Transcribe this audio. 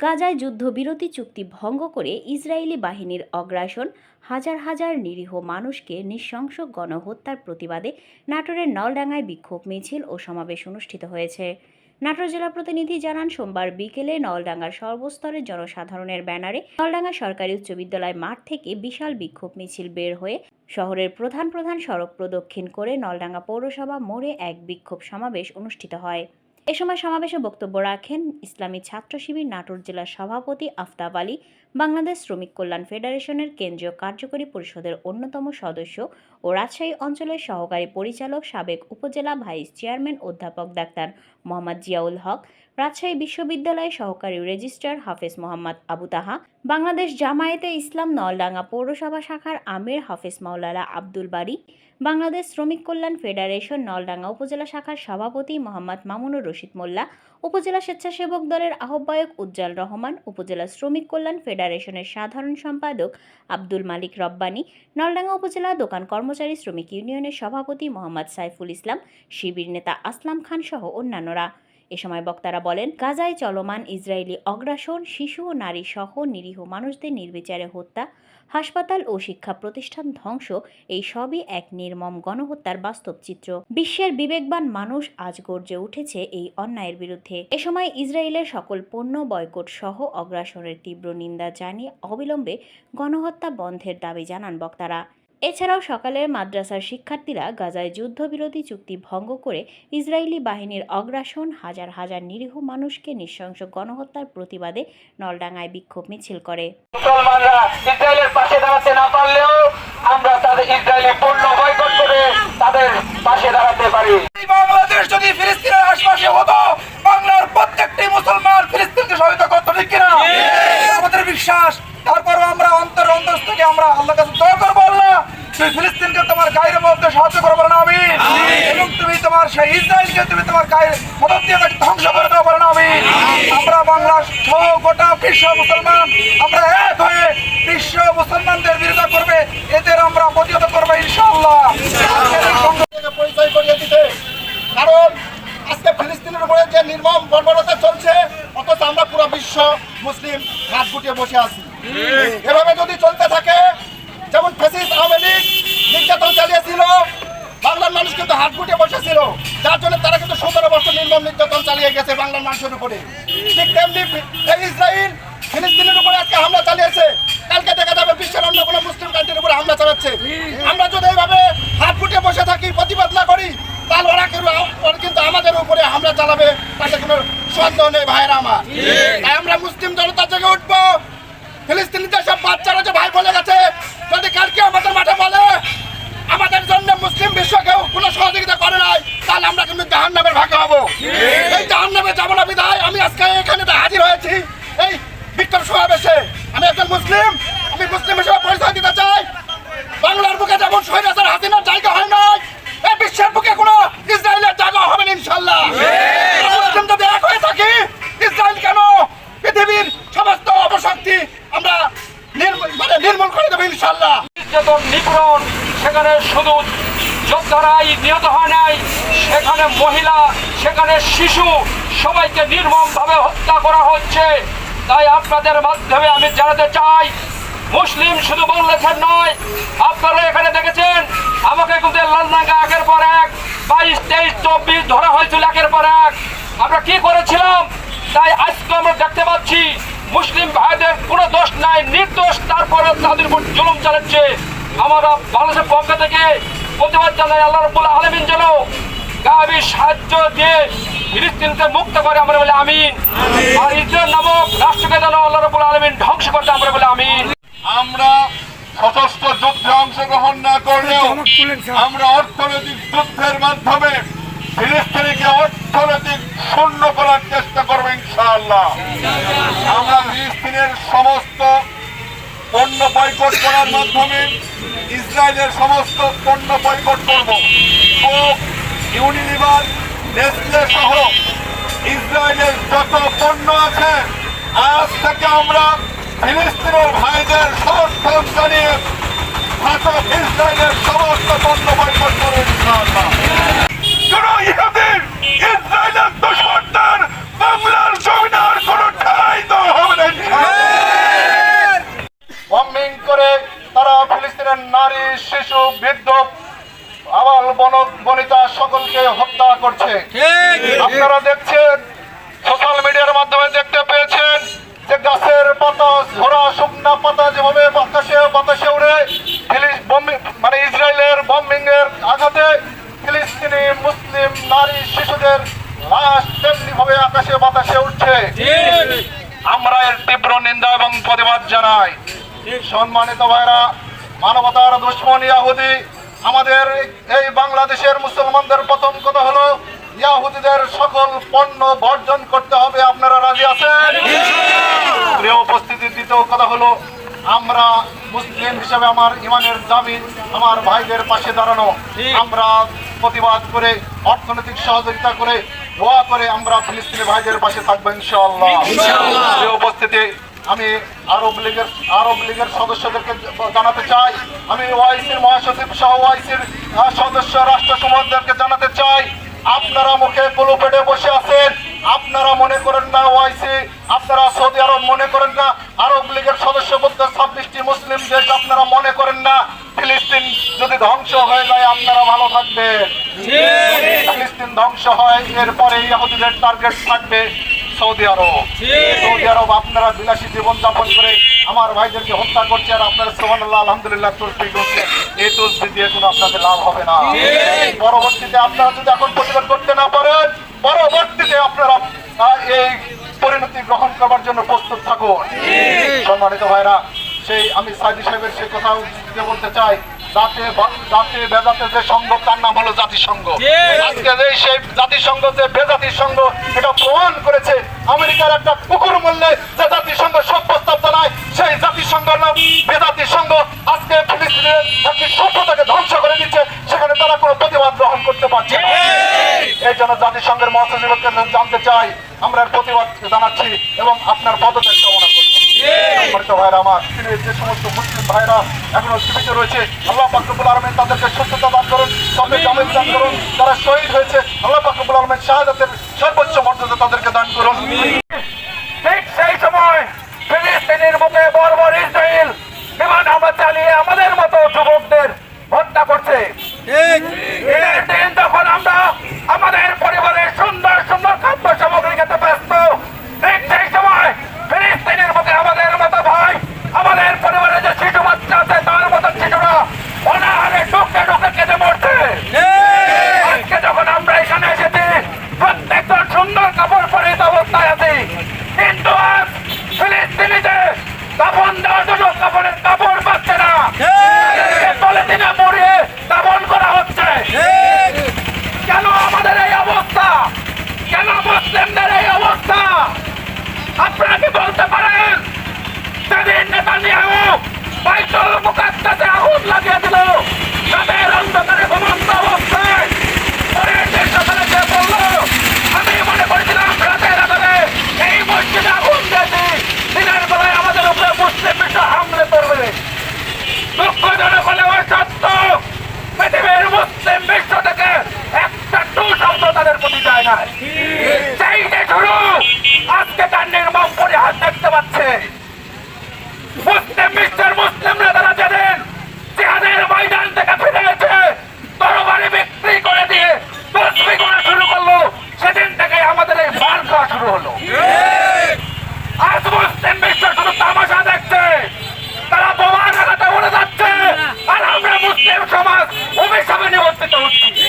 গাজায় যুদ্ধবিরতি চুক্তি ভঙ্গ করে ইসরায়েলি বাহিনীর অগ্রাসন, হাজার হাজার নিরীহ মানুষকে নৃশংস গণহত্যার প্রতিবাদে নাটোরের নলডাঙ্গায় বিক্ষোভ মিছিল ও সমাবেশ অনুষ্ঠিত হয়েছে। নাটোর জেলা প্রতিনিধি জানান, সোমবার বিকেলে নলডাঙ্গার সর্বস্তরের জনসাধারণের ব্যানারে নলডাঙ্গা সরকারি উচ্চ বিদ্যালয় মাঠ থেকে বিশাল বিক্ষোভ মিছিল বের হয়ে শহরের প্রধান প্রধান সড়ক প্রদক্ষিণ করে নলডাঙ্গা পৌরসভা মোড়ে এক বিক্ষোভ সমাবেশ অনুষ্ঠিত হয়। এ সময় সমাবেশে বক্তব্য রাখেন ইসলামী ছাত্র শিবির নাটোর জেলার সভাপতি আফতাব আলী, বাংলাদেশ শ্রমিক কল্যাণ ফেডারেশনের কেন্দ্রীয় কার্যকরী পরিষদের অন্যতম সদস্য ও রাজশাহী অঞ্চলের সহকারী পরিচালক, সাবেক উপজেলা ভাইস চেয়ারম্যান অধ্যাপক ডাক্তার মোহাম্মদ জিয়াউল হক, রাজশাহী বিশ্ববিদ্যালয়ের সহকারী রেজিস্ট্রার হাফেজ মোহাম্মদ আবু তাহা, বাংলাদেশ জামায়াতে ইসলাম নলডাঙ্গা পৌরসভা শাখার আমির হাফেজ মাওলানা আব্দুল বারী, বাংলাদেশ শ্রমিক কল্যাণ ফেডারেশন নলডাঙ্গা উপজেলা শাখার সভাপতি মোহাম্মদ মামুনুর রশিদ মোল্লা, উপজেলা স্বেচ্ছাসেবক দলের আহ্বায়ক উজ্জ্বল রহমান, উপজেলা শ্রমিক কল্যাণ ফেডারেশনের সাধারণ সম্পাদক আব্দুল মালিক রব্বানী, নলডাঙ্গা উপজেলা দোকান কর্মচারী শ্রমিক ইউনিয়নের সভাপতি মোহাম্মদ সাইফুল ইসলাম, শিবির নেতা আসলাম খান সহ অন্যান্যরা। এ সময় বক্তারা বলেন, গাজায় চলমান ইসরায়েলি অগ্রাসন, শিশু ও নারী সহ নিরীহ মানুষদের নির্বিচারে হত্যা, হাসপাতাল ও শিক্ষা প্রতিষ্ঠান ধ্বংস, এই সবই এক নির্মম গণহত্যার বাস্তব চিত্র। বিশ্বের বিবেকবান মানুষ আজ গর্জে উঠেছে এই অন্যায়ের বিরুদ্ধে। এ সময় ইসরায়েলের সকল পণ্য বয়কট সহ অগ্রাসনের তীব্র নিন্দা জানিয়ে অবিলম্বে গণহত্যা বন্ধের দাবি জানান বক্তারা। এছাড়াও সকালের মাদ্রাসার শিক্ষার্থীরা গাজায় যুদ্ধবিরতি চুক্তি ভঙ্গ করে ইসরায়েলি বাহিনীর অগ্রাসন, হাজার হাজার নিরীহ মানুষকে নৃশংস গণহত্যার প্রতিবাদে নলডাঙ্গায় বিক্ষোভ মিছিল করে। মুসলমানরা ইসরায়েলের পাশে দাঁড়াতে না পারলেও আমরা তাদের ইসরায়েলি পণ্য বয়কট করে তাদের পাশে দাঁড়াতে পারি। বাংলাদেশ যদি ফিলিস্তিনের আশপাশে হতো, বাংলার প্রত্যেকটি মুসলমান ফিলিস্তিনকে সহায়তা করতো, ঠিক কিনা? আমাদের বিশ্বাস। তারপরও আমরা অন্তর থেকে আমরা আল্লাহর কাছে দোয়া করবো, আল্লাহ তুমি ফিলিস্তিনকে তোমার গায়ের মধ্যে সাহায্য করবো না, আমিন। এবং তুমি তোমার সেই ইসরায়েলকে তুমি তোমার গায়ের মদত দিয়ে ধ্বংস করে দেবো না, আমিন। আমরা বাংলার সহ গোটা বিশ্ব মুসলমান আমরা এক হয়ে বিশ্ব মুসলমানদের বিরোধিতা করবে, এদের আমরা প্রতিহত করবো ইনশাআল্লাহ। পরিচয় করিয়ে দিতে, কারণ আজকে ফিলিস্তিনের উপরে যে নির্মম বর্বরতা চলছে, অথচ আমরা পুরো বিশ্ব মুসলিম হাত গুটিয়ে বসে আছি। এভাবে যদি চলতে থাকে, যেমন ফ্যাসিস্ট আওয়ামী লীগ নির্যাতন চালিয়েছিল, বাংলার মানুষ কিন্তু হাত গুটিয়ে বসেছিল, যার জন্য তারা কিন্তু 17 বছর নির্মম নির্যাতন চালিয়ে গেছে বাংলার মানুষের উপরে। ঠিক তেমনি এই ইসরায়েল ফিলিস্তিনের উপরে আজকে হামলা চালিয়েছে, কালকে দেখা যাবে বিশ্বের অন্য কোনো মুসলিম কান্ট্রির উপরে হামলা চালাচ্ছে। আমরা যদি এইভাবে হাত গুটিয়ে বসে থাকি, প্রতিবাদ না করি, তাহলে ওরা কিন্তু আমাদের উপরে হামলা চালাবে, তাতে কোনো সন্দেহ নেই ভাইয়েরা আমার। তাই আমরা মুসলিম জনতা জেগে উঠবো। ফিলিস্তিনিদের সব বাচ্চারা যে ভাই বলে গেছে, যদি কালকে আমাদের মাঠে বলে আমাদের জন্য মুসলিম বিশ্ব কেউ কোনো সহযোগিতা করে নাই, তাহলে আমরা কিন্তু জাহান্নামের ভাগে হবো। এই জাহান্নামে যাবো না বিধায় আমি আজকে এখানে হাজির হয়েছি এই বিক্ষোভ সমাবেশে। আমি একজন মুসলিম, আমি মুসলিম হিসেবে পরিচয় দিতে চাই। বাংলার বুকে যেমন স্বৈরাচার হাসিনার জায়গা হয় নাই, এই বিশ্বের বুকে কোনো ইসরায়েলের জায়গা হবে না ইনশাআল্লাহ। মুসলিম যদি এক হয়ে থাকি, ইসরায়েল কেন, পৃথিবীর সমস্ত অপশক্তি আমরা নির্মূল করে দেবো ইনশাআল্লাহ। নির্যাতন, নিপীড়ন, সেখানে শুধু যোদ্ধারাই নিহত হয় নাই, সেখানে মহিলা, সেখানে শিশু, সবাইকে নির্মমভাবে হত্যা করা হচ্ছে। তাই আপনাদের মাধ্যমে আমি জানাতে চাই, মুসলিম শুধু বাংলাদেশের নয়, আপনারা এখানে দেখেছেন আমাকে কিন্তু লালডাঙ্গা একের পর এক 22, 23, 24 ধরা হয়েছিল একের পর এক। আমরা কি করেছিলাম? তাই আজকে আমরা দেখতে পাচ্ছি মুসলিম ভাইদের কোনো দোষ নাই, নির্দোষ, তারপরে তাদের উপর জুলুম চালাচ্ছে। আমরা বাংলাদেশের পক্ষ থেকে প্রতিবাদ জানাই, আল্লাহ রাব্বুল আলামিন যেন গাবি সাহায্য দিয়ে ফিলিস্তিনকে মুক্ত করে, আমরা বলে আমিন। আর ইসরায়েল নামক রাষ্ট্রকে যেন আল্লাহ রাব্বুল আলামিন ধ্বংস করতে, আমরা বলে আমিন। আমরা সশস্ত্র যুদ্ধে অংশগ্রহণ না করলেও আমরা অর্থনৈতিক যুদ্ধের মাধ্যমে ফিলিস্তিনিকে অর্থনৈতিক শূন্য করার চেষ্টা করবো ইনশাআল্লাহ। আমরা ফিলিস্তিনের সমস্ত পণ্য বয়কট করার মাধ্যমে ইসরায়েলের সমস্ত পণ্য বয়কট করব। কোক, ইউনিলিভার, নেসলে সহ ইসরায়েলের যত পণ্য আছে, আজ থেকে আমরা ফিলিস্তিনের ভাইদের সমর্থন জানিয়ে ইসরায়েলের সমস্ত পণ্য বয়কট করব ইনশাআল্লাহ। ইসরায়েলের দুশমনদের বাংলার জমিনে আর কোনো ঠাঁই দেওয়া হবে না। শিশু বৃদ্ধ আবাল বনিতা সকলকে হত্যা করছে। আপনারা দেখছেন, সোশ্যাল মিডিয়ার মাধ্যমে দেখতে পেয়েছেন যে গাছের পাতা, ঝরা শুকনা পাতা যেভাবে বাতাসে উড়ে মানে ইসরায়েলের বম্বিং এর আঘাতে ফিলিস্তিনি মুসলিম নারী শিশুদের লাশ তেমনি ভাবে আকাশে বাতাসে উঠছে। আমরা এর তীব্র নিন্দা এবং প্রতিবাদ জানাই। সম্মানিত ভাইরা, মানবতার দুশমন ইহুদি আমাদের এই বাংলাদেশের মুসলমানদের প্রথম কথা হলো ইহুদিদের সকল পণ্য বর্জন করতে হবে। আপনারা রাজি আছেন? প্রিয় উপস্থিতি, দ্বিতীয় কথা হলো আমরা মুসলিম হিসেবে আমার ইমানের দাবি আমার ভাইদের পাশে দাঁড়ানো। আমরা প্রতিবাদ করে, অর্থনৈতিক সহযোগিতা করে, দোয়া করে আমরা ফিলিস্তিনি ভাইদের পাশে থাকবো ইনশাআল্লাহ। প্রিয় উপস্থিতি, আমি আরব লীগের সদস্যদেরকে জানাতে চাই, আমি ওআইসির মহাসচিব সহ ওআইসির সদস্য রাষ্ট্রসমূহদেরকে জানাতে চাই, আপনারা মুখে কুলু পেটে বসে আছেন। আপনারা মনে করেন না ওআইসি, আপনারা সৌদি আরব মনে করেন না, আরব লীগের সদস্য বলতে 26টি মুসলিম দেশ আপনারা মনে করেন না ফিলিস্তিন যদি ধ্বংস হয়ে যায় আপনারা ভালো থাকবেন। ফিলিস্তিন ধ্বংস হয়, এরপরে ইহুদিদের টার্গেট থাকবে সৌদি আরব। সৌদি আরব আপনারা বিলাসী জীবন যাপন করে আমার ভাইদেরকে হত্যা করছে, আর আপনারা সুবহানাল্লাহ আলহামদুলিল্লাহ তসবিহ করছেন। এই তসবিহ দিয়ে কোনো আপনাদের লাভ হবে না। পরবর্তীতে আপনারা যদি এখন প্রতিবাদ করতে না পারেন, পরবর্তীতে আপনারা এই পরিণতি গ্রহণ করবার জন্য প্রস্তুত থাকুন। সম্মানিত ভাইরা, সেই আমি সাইদি সাহেবের সেই কথা বলতে চাই, জাতি বেজাতে যে সংঘ তার নাম হলো জাতিসংঘ। আজকে সেই জাতিসংঘ যে বেজাতির সংঘ এটা প্রমাণ করেছে। আমেরিকার একটা কুকুর মূল্যে যে জাতিসংঘ সব প্রস্তাব জানায়, সেই জাতিসংঘের নাম বেজাতির সংঘ আজকে ফিলিস্তিনের একটি সভ্যতাকে ধ্বংস করে দিচ্ছে, সেখানে তারা কোনো প্রতিবাদ গ্রহণ করতে পারছে না। এই জন্য জাতিসংঘের মহাসচিবকে জানতে চাই, আমরা এর প্রতিবাদ জানাচ্ছি এবং আপনার পদত্যাগ কামনা করছি। ভাইরা আমার, যে সমস্ত মুসলিম ভাইরা এখনো জীবিত রয়েছে, আল্লাহ পাক রব্বুল আলামিন তাদেরকে সুস্থতা দান করুন, তাদের জামিন দান করুন। যারা শহীদ হয়েছে আল্লাহ পাক রব্বুল আলামিন শাহাদাতের সর্বোচ্চ মর্যাদা তাদেরকে দান করুন। ঠিক সেই সময় ফিলিস্তিনের বুকে বর্বর ইসরায়েল বিমান হামলা চালিয়ে আমাদের মতো যুবকদের হত্যা করছে। এর দিন যখন আমরা আমাদের পরিবারের সুন্দর সুন্দর খাদ্য সামগ্রী খেতে ব্যস্ত, ঠিক সেই সময় ফিলিস্তিনের বুকে আমাদের মতো ভাই, আমাদের পরিবারে যে শিশু বাচ্চা আছে তার মতো শিশুরা অনাহারে ঢুকে ঢুকে কেটে মরছে। আজকে যখন আমরা এখানে এসেছি প্রত্যেকজন সুন্দর কাপড় পরিহিত অবস্থায় আছি, কিন্তু আজ ফিলিস্তিনিতে দাফন দেওয়ার জন্য কাপড় পাচ্ছে না, পলিথিনে মুড়িয়ে দাফন করা হচ্ছে। কেন আমাদের এই অবস্থা? কেন মুসলিমদের এই অবস্থা? আপনারা কি বলতে পারেন সেদিন নেতানিয়াহু বাইতুল মুকাদ্দাসে আগুন লাগিয়ে দিল, তাদের অন্ধকারে ঘুমন্ত অবস্থায় পরের দিন সকালে সে বলল, আমি মনে করেছিলাম রাতের আধারে এই মসজিদে আগুন দিয়েছি, দিনের বেলায় আমাদের উপরে মুসলিম বিশ্ব হামলে পড়বে। দুঃখজনক হলেও সত্য, পৃথিবীর মুসলিম বিশ্ব থেকে একটা টু শব্দ তাদের প্রতি যায় না। সেই যে শুরু আজকে তার নির্মম পরিহাস দেখতে পাচ্ছে। মুসলিম বিশ্বের মুসলিমরা তারা জানেন জিহাদের ময়দান থেকে ফিরে এসে তরবারি বিক্রি করে দিয়ে তসবিহ করা শুরু করলো, সেদিন থেকে আমাদের এই মার খাওয়া শুরু হলো। আজ মুসলিম বিশ্ব শুধু তামাশা দেখছে, তারা বোমা লাগাতে উড়ে যাচ্ছে, আর আমরা মুসলিম সমাজ অভিশাপে নিবন্ধিত হচ্ছি।